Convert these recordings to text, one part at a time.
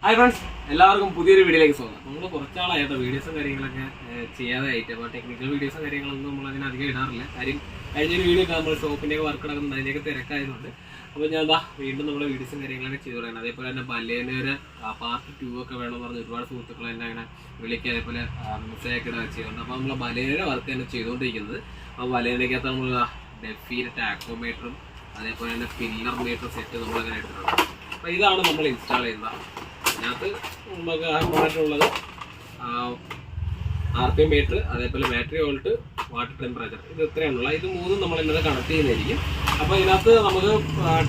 Hi friends, എല്ലാവർക്കും പുതിയൊരു വീഡിയോയിലേക്ക് സ്വാഗതം. നമ്മൾ കുറച്ചാളായിട്ട് വീഡിയോസും കാര്യങ്ങളൊക്കെ ചെയ്യാതായിട്ട്, അപ്പോൾ ടെക്നിക്കൽ വീഡിയോസും കാര്യങ്ങളൊന്നും നമ്മളതിന് അധികം ഇടാറില്ല. കാര്യം കഴിഞ്ഞൊരു വീഡിയോ ഒക്കെ നമ്മൾ ഷോപ്പിൻ്റെയൊക്കെ വർക്ക് നടക്കുന്നത് അതിൻ്റെയൊക്കെ തിരക്കായതുകൊണ്ട് അപ്പോൾ ഞാൻ വീണ്ടും നമ്മുടെ വീഡിയോസും കാര്യങ്ങളൊക്കെ ചെയ്തു തുടങ്ങണം. അതേപോലെ തന്നെ ബലേനോ ഒരു പാർട്ട് 2 ഒക്കെ വേണമെന്ന് പറഞ്ഞ് ഒരുപാട് സുഹൃത്തുക്കൾ തന്നെ അങ്ങനെ വിളിക്കുക, അതേപോലെ മെസ്സേജൊക്കെ ഇടാൻ ചെയ്യുന്നുണ്ട്. അപ്പോൾ നമ്മൾ ബലേനോയുടെ വർക്ക് തന്നെ ചെയ്തുകൊണ്ടിരിക്കുന്നത്. അപ്പോൾ ബലേനോയ്ക്കകത്ത് നമ്മൾ ഡെഫിയുടെ ടാക്കോമീറ്ററും അതേപോലെ തന്നെ പില്ലർ മീറ്റർ സെറ്റ് നമ്മളങ്ങനെ എടുത്തിട്ടുണ്ട്. അപ്പോൾ ഇതാണ് നമ്മൾ ഇൻസ്റ്റാൾ ചെയ്യുന്നത്. അതിനകത്ത് നമുക്ക് ആയിട്ടുള്ളത് RPM മീറ്റർ, അതേപോലെ ബാറ്ററി വോൾട്ട്, വാട്ടർ ടെമ്പറേച്ചർ, ഇത് ഇത്രയാണുള്ളത്. ഇത് മൂന്നും നമ്മൾ ഇന്നത് കണക്ട് ചെയ്യുന്നതായിരിക്കും. അപ്പോൾ ഇതിനകത്ത് നമുക്ക്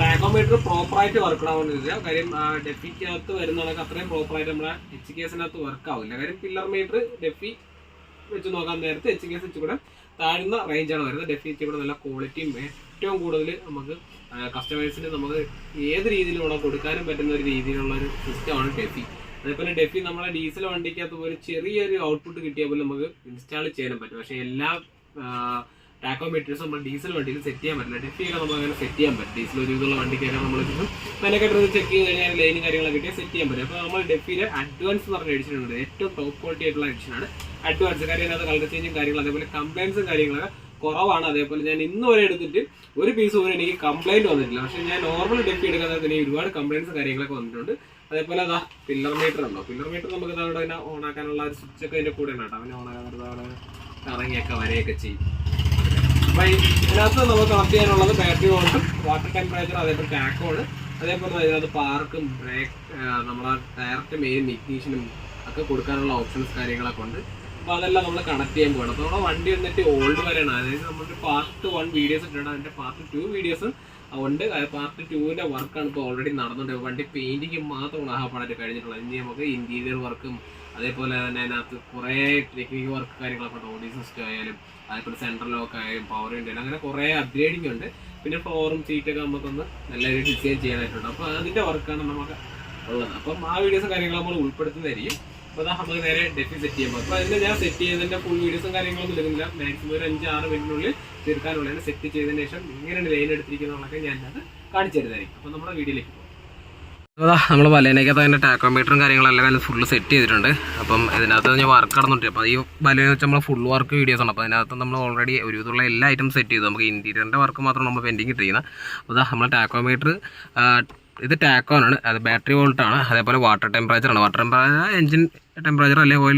ടാക്കോമീറ്റർ പ്രോപ്പറായിട്ട് വർക്ക് ആവുന്നില്ല. കാര്യം ഡെഫിക്കകത്ത് വരുന്ന കണക്ക് അത്രയും പ്രോപ്പറായിട്ട് നമ്മുടെ HKSനകത്ത് വർക്ക് ആവില്ല. കാര്യം പില്ലർ മീറ്റർ ഡെഫി വെച്ച് നോക്കാൻ നേരത്തെ HKS വെച്ച് കൂടെ താഴ്ന്ന റേഞ്ചാണ് വരുന്നത്. ഡെഫി വെച്ച് കൂടെ നല്ല ക്വാളിറ്റിയും ഏറ്റവും കൂടുതൽ നമുക്ക് കസ്റ്റമേഴ്സിന് നമുക്ക് ഏത് രീതിയിൽ വേണം കൊടുക്കാനും പറ്റുന്ന ഒരു രീതിയിലുള്ള ഒരു സിസ്റ്റമാണ് ഡെഫി. അതേപോലെ ഡെഫി നമ്മളെ ഡീസൽ വണ്ടിക്കകത്ത് ഒരു ചെറിയൊരു ഔട്ട്പുട്ട് കിട്ടിയാൽ പോലും നമുക്ക് ഇൻസ്റ്റാൾ ചെയ്യാനും പറ്റും. പക്ഷേ എല്ലാ ടാക്കോമീറ്റേഴ്സും നമ്മൾ ഡീസൽ വണ്ടിയിൽ സെറ്റ് ചെയ്യാൻ പറ്റില്ല. ഡെഫിയൊക്കെ നമുക്ക് അങ്ങനെ സെറ്റ് ചെയ്യാൻ പറ്റും. ഡീസൽ ഒരു ഇതുള്ള വണ്ടിക്കൊക്കെ നമ്മൾ മെനക്കെട്ട് ചെക്ക് ചെയ്ത് കഴിഞ്ഞാൽ ലൈനും കാര്യങ്ങളൊക്കെ കിട്ടിയാൽ സെറ്റ് ചെയ്യാൻ പറ്റും. അപ്പോൾ നമ്മൾ ഡെഫിയുടെ അഡ്വാൻസ് എന്ന് പറഞ്ഞ എഡിഷൻ ഉണ്ട്. ഏറ്റവും ടോപ്പ് ക്വാളിറ്റി ആയിട്ടുള്ള എഡിഷനാണ് അഡ്വാൻസ്. കാര്യം അതിനകത്ത് കളർ ചേഞ്ചും കാര്യങ്ങളും അതേപോലെ കംപ്ലൈൻസും കാര്യങ്ങളൊക്കെ കുറവാണ്. അതേപോലെ ഞാൻ ഇന്ന് വരെ എടുത്തിട്ട് ഒരു പീസ് പോലും എനിക്ക് കംപ്ലൈൻറ്റ് വന്നിട്ടില്ല. പക്ഷേ ഞാൻ നോർമൽ ഡെഫി എടുക്കാതെ തന്നെ ഒരുപാട് കംപ്ലൈൻറ്റ്സ് കാര്യങ്ങളൊക്കെ വന്നിട്ടുണ്ട്. അതേപോലെ അതാ പില്ലർ മീറ്റർ ഉണ്ടോ, പില്ലർ മീറ്റർ നമുക്ക് അവിടെ തന്നെ ഓണാക്കാനുള്ള ഒരു സ്വിച്ചൊക്കെ അതിൻ്റെ കൂടെ ഉണ്ട് കേട്ടോ. അവനെ ഓണാക്കാൻ അവിടെ കറങ്ങിയൊക്കെ വരെയൊക്കെ ചെയ്യും. അപ്പം ഇതിനകത്ത് നമുക്ക് കണക്ട് ചെയ്യാനുള്ളത് ബാറ്ററി വോൾട്ടും വാട്ടർ ടെമ്പറേച്ചർ, അതേപോലെ ടാക്കോണ്, അതേപോലെ അതിനകത്ത് പാർക്കും ബ്രേക്ക്, നമ്മളെ ഡയറക്റ്റ് മെയിൻ ഇഗ്നീഷനും ഒക്കെ കൊടുക്കാനുള്ള ഓപ്ഷൻസ് കാര്യങ്ങളൊക്കെ ഉണ്ട്. അപ്പോൾ അതെല്ലാം നമ്മൾ കണക്ട് ചെയ്യാൻ പോകണം. അപ്പോൾ നമ്മുടെ വണ്ടി വന്നിട്ട് ഓൾഡ് വരെയാണ്. അതായത് നമ്മുടെ പാർട്ട് 1 വീഡിയോസ് ഇട്ടിട്ടുണ്ട്, അതിൻ്റെ പാർട്ട് 2 വീഡിയോസും ഉണ്ട്. പാർട്ട് 2ൻ്റെ വർക്കാണ് ഇപ്പോൾ ഓൾറെഡി നടന്നുകൊണ്ട് വണ്ടി പെയിൻറ്റിങ് മാത്രമാണ് ആഹ്വാനമായിട്ട് കഴിഞ്ഞിട്ടുള്ളത്. ഇനി നമുക്ക് ഇൻറ്റീരിയർ വർക്കും അതേപോലെ തന്നെ അതിനകത്ത് കുറേ ടെക്നിക്കൽ വർക്ക് കാര്യങ്ങളൊക്കെ ഉണ്ട്. ഓഡി സിസ്റ്റം ആയാലും അതേപോലെ സെൻട്രൽ ലോക്ക് ആയാലും പവർ വിൻഡോ അങ്ങനെ കുറേ അപ്ഗ്രേഡിങ് ഉണ്ട്. പിന്നെ ഫ്ലോറും സീറ്റൊക്കെ നമുക്കൊന്ന് നല്ല രീതിയിൽ ഡിസൈൻ ചെയ്യാനായിട്ടുണ്ട്. അപ്പോൾ അതിൻ്റെ വർക്കാണ് നമുക്ക് ഉള്ളത്. അപ്പം ആ വീഡിയോസും കാര്യങ്ങളും നമ്മൾ ഉൾപ്പെടുത്തുന്നതായിരിക്കും. അപ്പോൾ അതാ നമുക്ക് നേരെ ഡെഫി സെറ്റ് ചെയ്യുമ്പോൾ അപ്പോൾ അതിൻ്റെ ഞാൻ സെറ്റ് ചെയ്തതിൻ്റെ ഫുൾ വീഡിയോസും കാര്യങ്ങളൊന്നും എടുക്കുന്നില്ല. മാക്സിമം ഒരു 5-6 മിനിറ്റിനുള്ളിൽ തീർക്കാനുള്ളതിന് സെറ്റ് ചെയ്തതിന് ശേഷം ഇങ്ങനെയാണ് ലൈൻ എടുത്തിരിക്കുന്നതൊക്കെ ഞാനത് കാണിച്ചു തരുന്നതായിരിക്കും. അപ്പോൾ നമ്മുടെ വീഡിയോയിലേക്ക് പോകും. അപ്പോൾ നമ്മൾ ബലേനയ്ക്കകത്ത് അതിൻ്റെ ടാക്കോമീറ്ററും കാര്യങ്ങളെല്ലാം ഫുള്ള് സെറ്റ് ചെയ്തിട്ടുണ്ട്. അപ്പം ഇതിനകത്ത് ഞാൻ വർക്ക് നടന്നിട്ടുണ്ട്. അപ്പോൾ ഈ ബലേന വെച്ചാൽ നമ്മൾ ഫുൾ വർക്ക് വീഡിയോസാണ്. അപ്പോൾ അതിനകത്ത് നമ്മൾ ഓൾറെഡി ഒരു വിധമുള്ള എല്ലാ ഐറ്റം സെറ്റ് ചെയ്തു. നമുക്ക് ഇൻറ്റീരിയറിൻ്റെ വർക്ക് മാത്രം നമ്മൾ പെൻഡിങ് ഇട്ടിരിക്കുന്നത്. അപ്പോൾ നമ്മൾ ടാക്കോമീറ്റർ ഇത് ടാക്കോനാണ്, അത് ബാറ്ററി വോൾട്ടാണ്, അതേപോലെ വാട്ടർ ടെമ്പറേച്ചറാണ്. വാട്ടർ ടെമ്പറേച്ചർ എഞ്ചിൻ ടെമ്പറേച്ചർ അല്ലെങ്കിൽ ഓയിൽ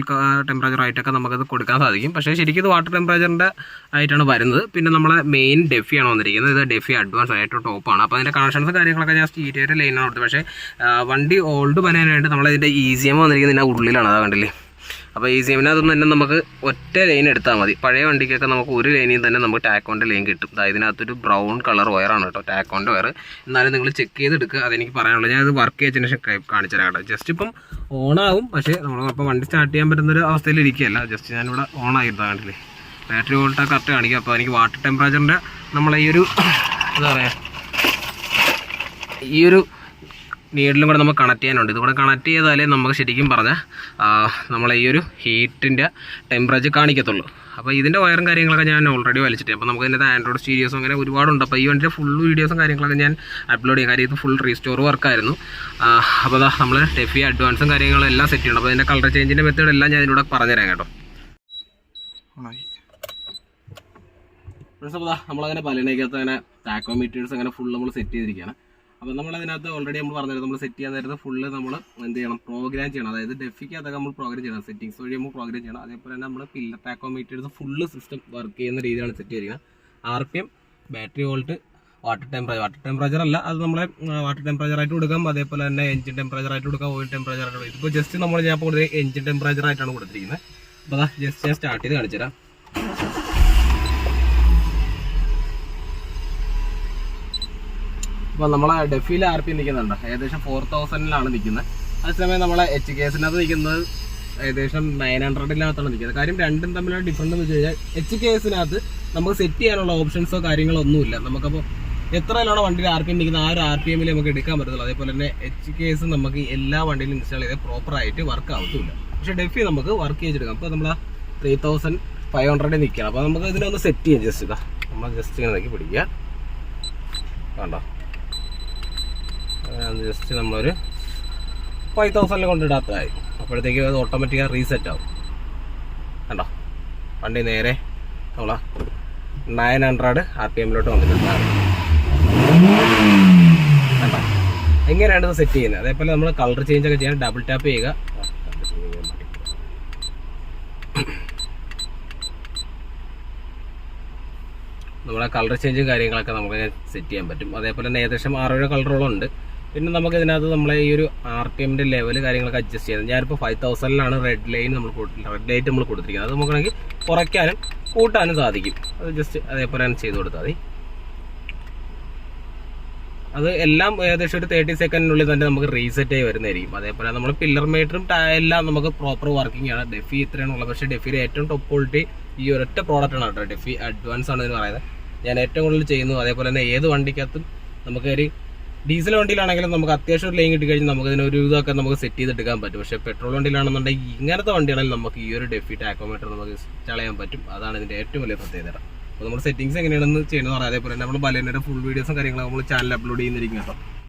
ടെമ്പറേച്ചർ ആയിട്ടൊക്കെ നമുക്കത് കൊടുക്കാൻ സാധിക്കും. പക്ഷേ ശരിക്കും ഇത് വാട്ടർ ടെമ്പറേച്ചറിൻ്റെ ആയിട്ടാണ് വരുന്നത്. പിന്നെ നമ്മളെ മെയിൻ ഡെഫിയാണ് വന്നിരിക്കുന്നത്. ഇത് ഡെഫി അഡ്വാൻസ് ഏറ്റവും ടോപ്പാണ്. അപ്പോൾ അതിൻ്റെ കണക്ഷൻസ് കാര്യങ്ങളൊക്കെ ഞാൻ സ്റ്റീരിയർ ലൈനാണ് കൊടുത്തത്. പക്ഷേ വണ്ടി ഓൾഡ് ബനാനായിട്ട് നമ്മളതിൻ്റെ ECM വന്നിരിക്കുന്നത് ഇതിൻ്റെ ഉള്ളിലാണ്, അതാ കണ്ടില്ലേ. അപ്പോൾ ECMനകത്തൊന്നും തന്നെ നമുക്ക് ഒറ്റ ലൈൻ എടുത്താൽ മതി. പഴയ വണ്ടിക്കൊക്കെ നമുക്ക് ഒരു ലൈനിൽ തന്നെ നമുക്ക് ടാക്കോൻ്റെ ലൈൻ കിട്ടും. ഇതിനകത്തൊരു ബ്രൗൺ കളർ വയറാണ് കേട്ടോ ടാക്കോൻ്റെ വയർ. എന്നാലും നിങ്ങൾ ചെക്ക് ചെയ്തെടുക്കുക, അതെനിക്ക് പറയാനുള്ളത്. ഞാനത് വർക്ക് ചെയ്തതിന് ശേഷം കാണിച്ചു തരാം കേട്ടോ. ജസ്റ്റ് ഇപ്പം ഓണാവും, പക്ഷേ നമ്മളിപ്പോൾ വണ്ടി സ്റ്റാർട്ട് ചെയ്യാൻ പറ്റുന്നൊരു അവസ്ഥയിൽ ഇരിക്കുകയല്ല. ജസ്റ്റ് ഞാനിവിടെ ഓണായിരുന്നു കണ്ടില്ലേ. ബാറ്ററി വോൾട്ട് കറക്റ്റ് കാണിക്കുക. അപ്പോൾ എനിക്ക് വാട്ടർ ടെമ്പറേച്ചറിൻ്റെ നമ്മളെ ഈ ഒരു എന്താ പറയുക ഈ ഒരു നീഡിലും കൂടെ നമുക്ക് കണക്ട് ചെയ്യാനുണ്ട്. ഇതുകൂടെ കണക്ട് ചെയ്താലേ നമുക്ക് ശരിക്കും പറഞ്ഞാൽ നമ്മളെ ഈ ഒരു ഹീറ്റിൻ്റെ ടെമ്പറേച്ചർ കാണിക്കത്തുള്ളൂ. അപ്പോൾ ഇതിൻ്റെ വയറും കാര്യങ്ങളൊക്കെ ഞാൻ ഓൾറെഡി വലിച്ചിട്ട്, അപ്പോൾ നമുക്ക് ഇതിൻ്റെ ആൻഡ്രോയിഡ് സ്റ്റീരിയോസും അങ്ങനെ ഒരുപാടുണ്ട്. അപ്പോൾ ഈ വണ്ടിയുടെ ഫുൾ വീഡിയോസും കാര്യങ്ങളൊക്കെ ഞാൻ അപ്ലോഡ് ചെയ്യും. കാര്യം ഇത് ഫുൾ റീസ്റ്റോർ വർക്കായിരുന്നു. അപ്പോൾ അതാ നമ്മൾ ഡെഫി അഡ്വാൻസും കാര്യങ്ങളും എല്ലാം സെറ്റ് ചെയ്യണം. അപ്പോൾ ഇതിൻ്റെ കളർ ചേഞ്ചിൻ്റെ മെത്തേഡ് എല്ലാം ഞാൻ ഇതിലൂടെ പറഞ്ഞുതരാം കേട്ടോ. അപ്പോൾ നമ്മളങ്ങനെ ബലേനയ്ക്കകത്ത് അങ്ങനെ ടാക്കോമീറ്റേഴ്സ് അങ്ങനെ ഫുൾ നമ്മൾ സെറ്റ് ചെയ്തിരിക്കുകയാണ്. അപ്പോൾ നമ്മളതിനകത്ത് ഓൾറെഡി നമ്മൾ പറഞ്ഞത് നമ്മൾ സെറ്റ് ചെയ്യാൻ നേരത്തെ ഫുള്ള് നമ്മൾ എന്ത് ചെയ്യണം, പ്രോഗ്രാം ചെയ്യണം. അതായത് ഡെഫിക്കകത്തൊക്കെ നമ്മൾ പ്രോഗ്രാം ചെയ്യണം, സെറ്റിംഗ്സ് വഴി നമ്മൾ പ്രോഗ്രാം ചെയ്യണം. അതേപോലെ തന്നെ നമ്മൾ പില്ലർ ടാക്കോമീറ്റേഴ്സ് ഫുള്ള് സിസ്റ്റം വർക്ക് ചെയ്യുന്ന രീതിയിലാണ് സെറ്റ് ചെയ്തിരിക്കുന്നത്. RPM, battery volt, water temperature അല്ല, അത് നമ്മളെ വാട്ടർ ടെമ്പറേച്ചറായിട്ട് കൊടുക്കാം. അതേപോലെ തന്നെ എഞ്ചിൻ ടെമ്പറേച്ചറായിട്ട് കൊടുക്കാം, ഓയിൽ ടെമ്പറേച്ചറായിട്ട് കൊടുക്കാം. ഇപ്പോൾ ജസ്റ്റ് നമ്മൾ ഞാൻ ഇപ്പോൾ എഞ്ചിൻ ടെമ്പറേച്ചറായിട്ടാണ് കൊടുത്തിരിക്കുന്നത്. അപ്പോൾ അതാ ജസ്റ്റ് ഞാൻ സ്റ്റാർട്ട് ചെയ്ത് കാണിച്ചു തരാം. അപ്പോൾ നമ്മളെ ഡെഫിയിൽ RPM നിൽക്കുന്നുണ്ട് ഏകദേശം 4000-ലാണ് നിൽക്കുന്നത്. അതേസമയം നമ്മളെ HKSനകത്ത് നിൽക്കുന്നത് ഏകദേശം 900-ലാണ് നിൽക്കുന്നത്. കാര്യം രണ്ടും തമ്മിലുള്ള ഡിഫറൻസ് എന്ന് വെച്ച് കഴിഞ്ഞാൽ HKSനകത്ത് നമുക്ക് സെറ്റ് ചെയ്യാനുള്ള ഓപ്ഷൻസോ കാര്യങ്ങളോ ഒന്നുമില്ല. നമുക്കപ്പോൾ എത്രയിലാണ് വണ്ടിയിൽ RPM നിൽക്കുന്നത് ആ ഒരു RPMൽ നമുക്ക് എടുക്കാൻ പറ്റത്തുള്ളൂ. അതേപോലെ തന്നെ HKS നമുക്ക് എല്ലാ വണ്ടിയിലും ഇൻസ്റ്റാൾ ചെയ്ത് പ്രോപ്പറായിട്ട് വർക്ക് ആവത്തില്ല. പക്ഷേ ഡെഫി നമുക്ക് വർക്ക് ചെയ്തെടുക്കാം. അപ്പോൾ നമ്മൾ 3500 നിൽക്കണം. അപ്പോൾ നമുക്ക് ഇതിനൊന്ന് സെറ്റ് ചെയ്യാം. ജസ്റ്റ് ഇതാ നമ്മൾ ജസ്റ്റ് ഇങ്ങനെ നോക്കി പിടിക്കുക, കണ്ടോ. ജസ്റ്റ് നമ്മളൊരു 5000 കൊണ്ടിടാത്തതായി. അപ്പോഴത്തേക്ക് അത് ഓട്ടോമാറ്റിക്കായി റീസെറ്റ് ആവും. കണ്ടോ, വണ്ടി നേരെ നമ്മളെ 900 RPM വന്നിട്ടുണ്ട്. കണ്ടോ, എങ്ങനെയാണ് ഇത് സെറ്റ് ചെയ്യുന്നത്. അതേപോലെ നമ്മൾ കളർ ചേഞ്ച് ഒക്കെ ചെയ്യാൻ ഡബിൾ ടാപ്പ് ചെയ്യുക. നമ്മളെ കളർ ചേഞ്ചും കാര്യങ്ങളൊക്കെ നമുക്ക് സെറ്റ് ചെയ്യാൻ പറ്റും. അതേപോലെ തന്നെ ഏകദേശം 6 കളറുകളും ഉണ്ട്. പിന്നെ നമുക്ക് ഇതിനകത്ത് നമ്മളെ ഈ ഒരു RPM ലെവൽ കാര്യങ്ങളൊക്കെ അഡ്ജസ്റ്റ് ചെയ്യുന്നത്. ഞാനിപ്പോൾ 5000 റെഡ് ലൈറ്റ് നമ്മൾ കൊടുത്തിരിക്കുന്നത്. അത് നമുക്കാണെങ്കിൽ കുറയ്ക്കാനും കൂട്ടാനും സാധിക്കും. അത് ജസ്റ്റ് അതേപോലെ തന്നെ ചെയ്ത് കൊടുത്താൽ മതി. അത് എല്ലാം ഏകദേശം ഒരു 30 സെക്കൻഡിനുള്ളിൽ തന്നെ നമുക്ക് റീസെറ്റ് ആയി വരുന്നതായിരിക്കും. അതേപോലെ നമ്മൾ പില്ലർ മീറ്ററും എല്ലാം നമുക്ക് പ്രോപ്പർ വർക്കിംഗ് ആണ്. ഡെഫി ഇത്രയാണുള്ളത്. പക്ഷേ ഡെഫിയുടെ ഏറ്റവും ടോപ്പ് ക്വാളിറ്റി ഈ ഒരൊറ്റ പ്രോഡക്റ്റാണ് കേട്ടോ. ഡെഫി അഡ്വാൻസ് ആണ് എന്ന് പറയുന്നത്. ഞാൻ ഏറ്റവും കൂടുതൽ ചെയ്യുന്നു. അതേപോലെ തന്നെ ഏത് വണ്ടിക്കകത്തും നമുക്ക് ഒരു ഡീസൽ വണ്ടിയിലാണെങ്കിലും നമുക്ക് അത്യാവശ്യം ഒരു ലൈൻ കിട്ടിക്കഴിഞ്ഞാൽ നമുക്ക് ഇതിനൊരു ഇതൊക്കെ നമുക്ക് സെറ്റ് ചെയ്തെടുക്കാൻ പറ്റും. പക്ഷേ പെട്രോൾ വണ്ടിയിലാണെന്നുണ്ടെങ്കിൽ ഇങ്ങനത്തെ വണ്ടിയാണെങ്കിൽ നമുക്ക് ഈ ഒരു ഡെഫി ടാക്കോമീറ്റർ നമുക്ക് ഇൻസ്റ്റാൾ ചെയ്യാൻ പറ്റും. അതാണ് ഇതിൻ്റെ ഏറ്റവും വലിയ പ്രത്യേകത. അപ്പോൾ നമ്മൾ സെറ്റിംഗ്സ് എങ്ങനെയാണെന്ന് ചെയ്യുന്നത് പറയാം. അതേപോലെ തന്നെ നമ്മൾ ബലേനോയുടെ ഫുൾ വീഡിയോസും കാര്യങ്ങളും നമ്മൾ ചാനൽ അപ്ലോഡ് ചെയ്യുന്നിരിക്കും കേട്ടോ.